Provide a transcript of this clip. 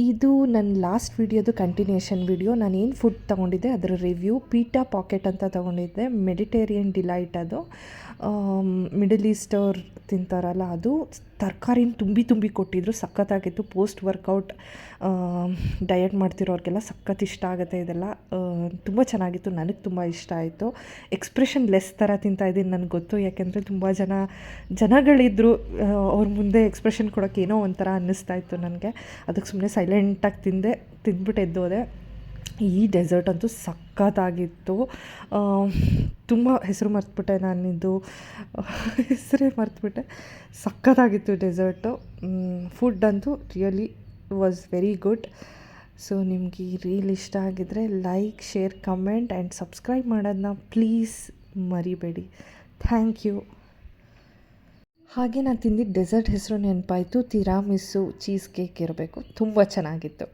ಇದು ನನ್ನ last ವಿಡಿಯೋದು continuation video. ನಾನೇನು ಫುಡ್ ತೊಗೊಂಡಿದ್ದೆ ಅದರ ರಿವ್ಯೂ. ಪೀಟಾ ಪಾಕೆಟ್ ಅಂತ ತೊಗೊಂಡಿದ್ದೆ, ಮೆಡಿಟೇರಿಯನ್ ಡಿಲೈಟ್. ಅದು ಮಿಡಲ್ ಈಸ್ಟವ್ರು ತಿಂತಾರಲ್ಲ ಅದು. ತರಕಾರಿನ ತುಂಬಿ ಕೊಟ್ಟಿದ್ರು, ಸಖತ್ತಾಗಿತ್ತು. ಪೋಸ್ಟ್ ವರ್ಕೌಟ್ ಡಯಟ್ ಮಾಡ್ತಿರೋರಿಗೆಲ್ಲ ಸಖತ್ ಇಷ್ಟ ಆಗುತ್ತೆ ಇದೆಲ್ಲ. ತುಂಬ ಚೆನ್ನಾಗಿತ್ತು, ನನಗೆ ತುಂಬ ಇಷ್ಟ ಆಯಿತು. ಎಕ್ಸ್ಪ್ರೆಷನ್ ಲೆಸ್ ಥರ ತಿಂತಾಯಿದ್ದೀನಿ ನನಗೆ ಗೊತ್ತು, ಯಾಕೆಂದರೆ ತುಂಬ ಜನಗಳಿದ್ದರು. ಅವ್ರ ಮುಂದೆ ಎಕ್ಸ್ಪ್ರೆಷನ್ ಕೊಡೋಕ್ಕೆ ಏನೋ ಒಂಥರ ಅನ್ನಿಸ್ತಾ ಇತ್ತು ನನಗೆ. ಅದಕ್ಕೆ ಸುಮ್ಮನೆ ಸೈಲೆಂಟಾಗಿ ತಿಂದ್ಬಿಟ್ಟು ಎದ್ದೋದೆ. ಈ ಡೆಸರ್ಟ್ ಅಂತೂ ಸಖತ್ತಾಗಿತ್ತು. ತುಂಬ ಹೆಸರು ಮರ್ತುಬಿಟ್ಟೆ ನಾನಿದು, ಹೆಸರೇ ಮರ್ತುಬಿಟ್ಟೆ. ಸಖತ್ತಾಗಿತ್ತು ಡೆಸರ್ಟು. ಫುಡ್ ಅಂತೂ really was very good. So ನಿಮ್ಗೆ ಈ ರೀಲ್ ಇಷ್ಟ ಆಗಿದ್ದರೆ like, share, comment and subscribe ಮಾಡೋದನ್ನ ಪ್ಲೀಸ್ ಮರಿಬೇಡಿ. Thank you. ಹಾಗೆ ನಾನು ತಿಂದಿದ್ದ ಡೆಸರ್ಟ್ ಹೆಸರು ನೆನಪಾಯಿತು, ತಿರಾಮಿಸು ಚೀಸ್ ಕೇಕ್ ಇರಬೇಕು. ತುಂಬ ಚೆನ್ನಾಗಿತ್ತು.